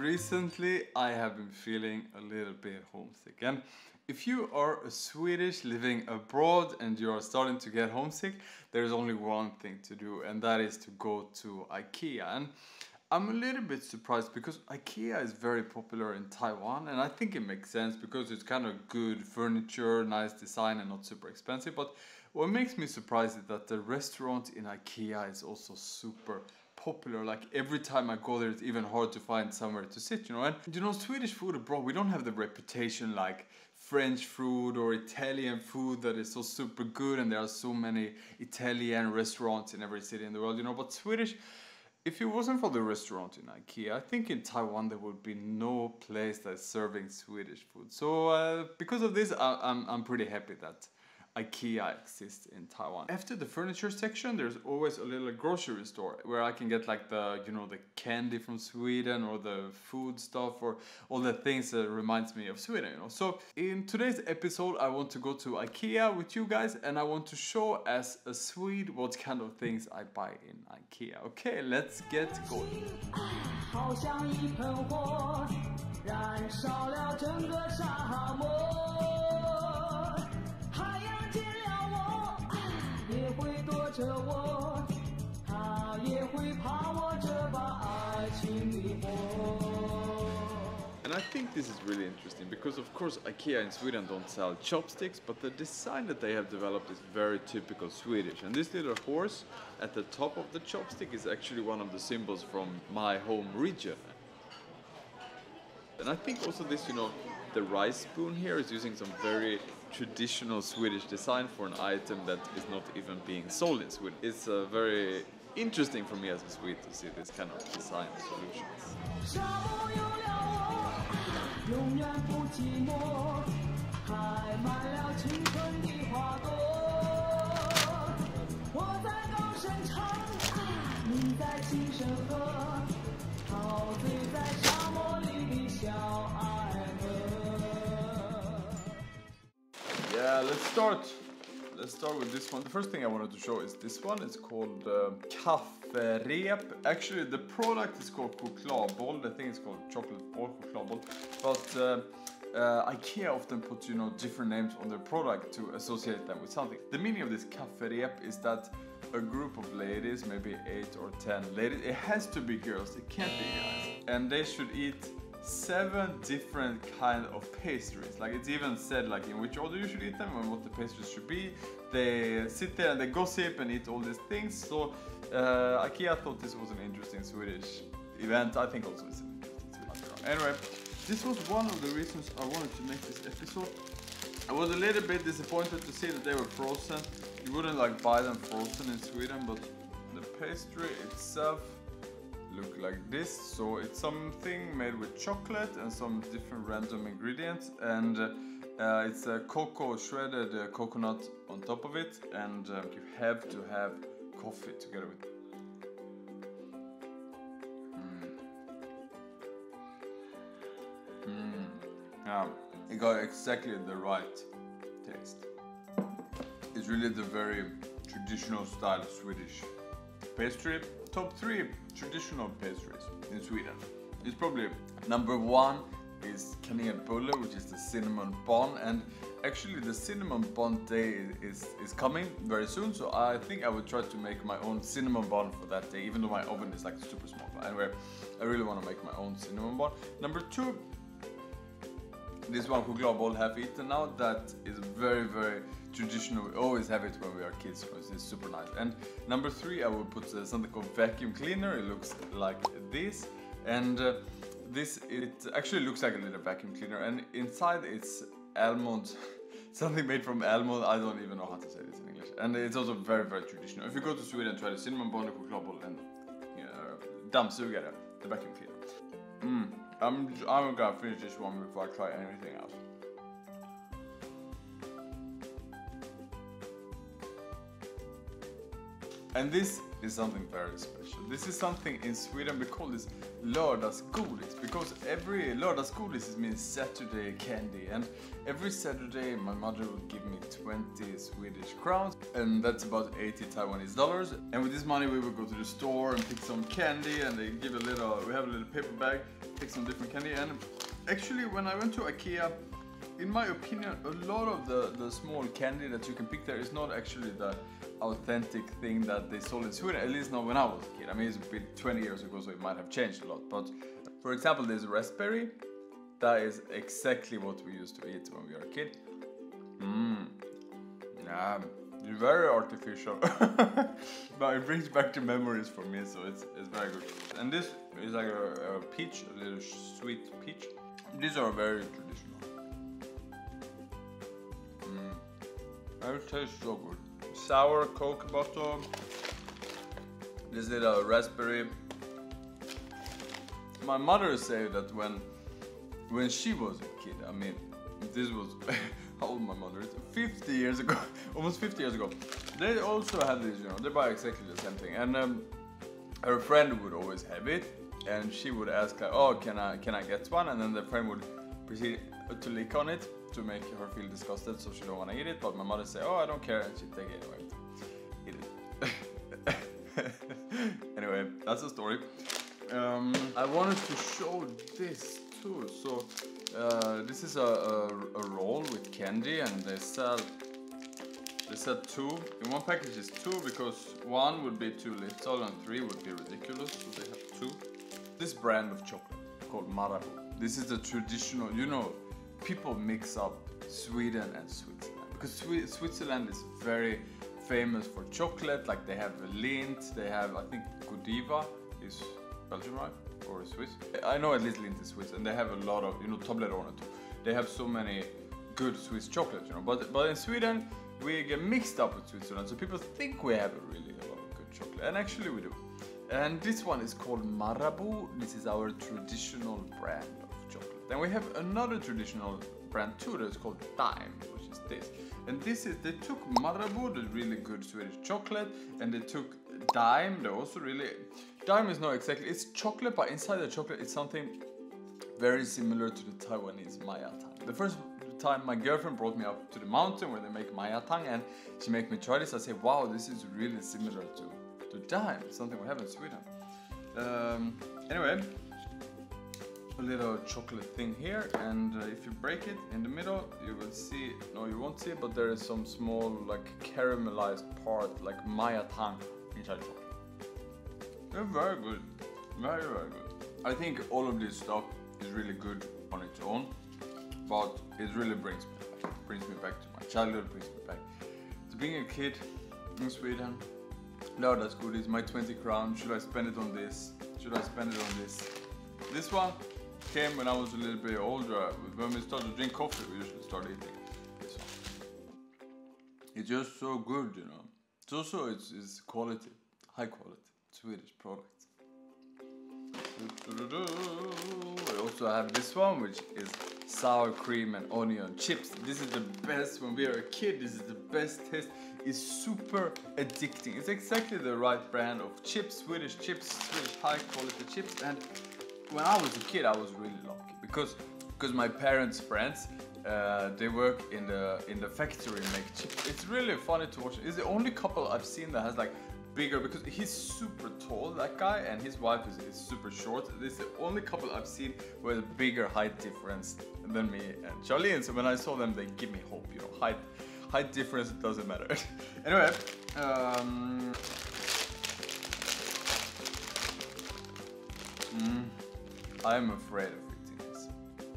recently I have been feeling a little bit homesick, and if you are a Swedish living abroad and you are starting to get homesick, there's only one thing to do, and that is to go to IKEA. And I'm a little bit surprised because IKEA is very popular in Taiwan, and I think it makes sense because it's kind of good furniture, nice design, and not super expensive. But what makes me surprised is that the restaurant in IKEA is also super popular. Like every time I go there, it's even hard to find somewhere to sit, you know. And you know, Swedish food abroad, we don't have the reputation like French food or Italian food that is so super good, and there are so many Italian restaurants in every city in the world, you know. But Swedish, if it wasn't for the restaurant in IKEA, I think in Taiwan there would be no place that's serving Swedish food. So because of this, I'm pretty happy that IKEA exists in Taiwan. After the furniture section, there's always a little grocery store where I can get like the, you know, the candy from Sweden or the food stuff or all the things that reminds me of Sweden, you know. So in today's episode, I want to go to IKEA with you guys, and I want to show as a Swede what kind of things I buy in IKEA. Okay, let's get going. And I think this is really interesting because of course IKEA in Sweden don't sell chopsticks, but the design that they have developed is very typical Swedish. And this little horse at the top of the chopstick is actually one of the symbols from my home region. And I think also this, you know, the rice spoon here is using some very traditional Swedish design for an item that is not even being sold in Sweden. It's very interesting for me as a Swede to see this kind of design solutions. Yeah, let's start with this one. The first thing I wanted to show is this one. It's called kafferep. Actually, the product is called chokladboll. I think it's called chocolate ball, chokladboll. But IKEA often puts, you know, different names on their product to associate them with something. The meaning of this kafferep is that a group of ladies, maybe 8 or 10 ladies, it has to be girls, it can't be guys, and they should eat 7 different kind of pastries. Like it's even said like in which order you should eat them and what the pastries should be. They sit there and they gossip and eat all these things. So IKEA thought this was an interesting Swedish event. I think also it's an interesting Swedish. Anyway, this was one of the reasons I wanted to make this episode. I was a little bit disappointed to see that they were frozen. You wouldn't like buy them frozen in Sweden, but the pastry itself look like this. So it's something made with chocolate and some different random ingredients, and it's a cocoa, shredded coconut on top of it, and you have to have coffee together with it. Yeah, it got exactly the right taste. It's really the very traditional style Swedish pastry. Top 3 traditional pastries in Sweden. It's probably number 1 is kanelbulle, which is the cinnamon bun, and actually the cinnamon bun day is coming very soon, so I think I would try to make my own cinnamon bun for that day, even though my oven is like super small. But anyway, I really want to make my own cinnamon bun. Number 2, this one chokladboll half eaten now, that is very, very traditional. We always have it when we are kids because it's super nice. And number 3, I will put something called vacuum cleaner. It looks like this, and it actually looks like a little vacuum cleaner, and inside it's almond, something made from almond. I don't even know how to say this in English. And it's also very, very traditional. If you go to Sweden, try the cinnamon bun, chokladboll, and dammsugare, the vacuum cleaner. I'm gonna finish this one before I try anything else. And this is something very special. This is something in Sweden we call this lördagsgodis, because every lördagsgodis means Saturday candy, and every Saturday my mother would give me 20 Swedish crowns, and that's about 80 Taiwanese dollars. And with this money we would go to the store and pick some candy, and they give we have a little paper bag, pick some different candy. And actually when I went to IKEA, in my opinion, a lot of the small candy that you can pick there is not actually the authentic thing that they sold in Sweden, at least not when I was a kid. I mean, it's been 20 years ago, so it might have changed a lot. But for example, there's raspberry. That is exactly what we used to eat when we were a kid. Yeah, it's very artificial. But it brings back the memories for me, so it's very good. And this is like a peach, a little sweet peach. These are very traditional. It tastes so good. Sour Coke bottle. This little raspberry. My mother said that when she was a kid, I mean, this was how old my mother is? 50 years ago, almost 50 years ago. They also had this, you know, they buy exactly the same thing, and her friend would always have it, and she would ask like, oh, can I get one? And then the friend would proceed to lick on it to make her feel disgusted, so she don't want to eat it. But my mother say, oh, I don't care, and she'd take it anyway. Eat it. Anyway, that's the story. I wanted to show this too. So this is a roll with candy, and they sell two. In one package is two, because one would be too little and three would be ridiculous, so they have two. This brand of chocolate called Marabou. This is the traditional, you know, people mix up Sweden and Switzerland, because Switzerland is very famous for chocolate. Like they have Lindt, they have, I think Godiva is Belgium, right? Or Swiss? I know at least Lindt is Swiss, and they have a lot of, you know, Toblerone too. They have so many good Swiss chocolates, you know. But in Sweden we get mixed up with Switzerland, so people think we have a lot of good chocolate, and actually we do. And this one is called Marabou. This is our traditional brand of chocolate. Then we have another traditional brand too that's called Dime, which is this. And this is, they took Marabou, the really good Swedish chocolate, and they took Dime, they're also really, Dime is not exactly, it's chocolate, but inside the chocolate it's something very similar to the Taiwanese Maya Tang. The first time my girlfriend brought me up to the mountain where they make Maya Tang, and she made me try this, I said, wow, this is really similar to Dime, something we have in Sweden. Anyway, a little chocolate thing here, and if you break it in the middle, you will see, no you won't see it, but there is some small like caramelized part, like Maya Tang inside chocolate. They're very good, very good. I think all of this stuff is really good on its own, but it really brings me back to my childhood, brings me back to being a kid in Sweden. Lördagsgodis, my 20 crowns, should I spend it on this? Should I spend it on this? This one came when I was a little bit older. When we started to drink coffee, we usually start eating this one. It's just so good, you know. It's also, it's quality, high quality, Swedish products. I also have this one, which is sour cream and onion chips. This is the best. When we were a kid, this is the best taste. It's super addicting. It's exactly the right brand of chips, Swedish high quality chips. And when I was a kid, I was really lucky because my parents' friends, they work in the factory and make chips. It's really funny to watch. It's the only couple I've seen that has like bigger, because he's super tall, that guy, and his wife is super short. This is the only couple I've seen with a bigger height difference than me and Charlie. And so when I saw them, they give me hope, you know, height difference, it doesn't matter. Anyway, I'm afraid of eating this,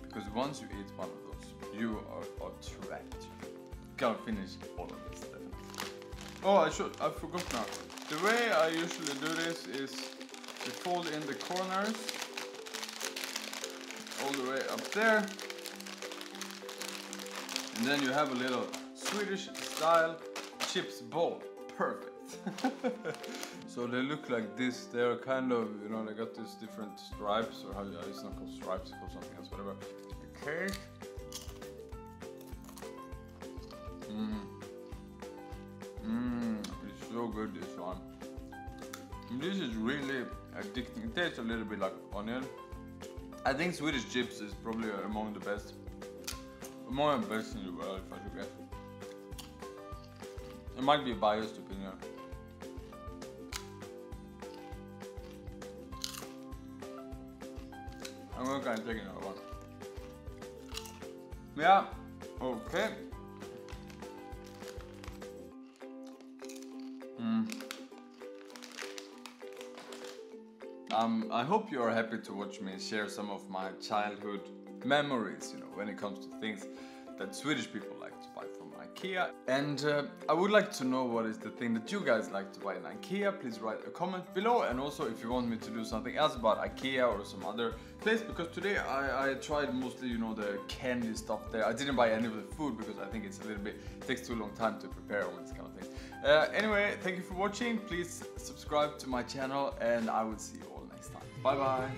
because once you eat one of those, you are trapped. You can't finish all of this stuff. Oh, I forgot now. The way I usually do this is to fold in the corners all the way up there, and then you have a little Swedish style chips ball. Perfect. So they look like this. They're kind of, you know, they got these different stripes, or how, it's not called stripes, it's called something else, whatever. The cake. It's so good, this one. This is really addicting. It tastes a little bit like onion. I think Swedish chips is probably among the best in the world, if I should guess. It might be a biased opinion. I'm gonna kind of take another one. Yeah, okay. I hope you are happy to watch me share some of my childhood memories, you know, when it comes to things that Swedish people like to buy from IKEA. And I would like to know what is the thing that you guys like to buy in IKEA. Please write a comment below, and also if you want me to do something else about IKEA or some other place, because today I tried mostly, you know, the candy stuff there. I didn't buy any of the food because I think it's a little bit, it takes too long time to prepare all these kind of things. Anyway, thank you for watching. Please subscribe to my channel, and I will see you all next time. Bye bye.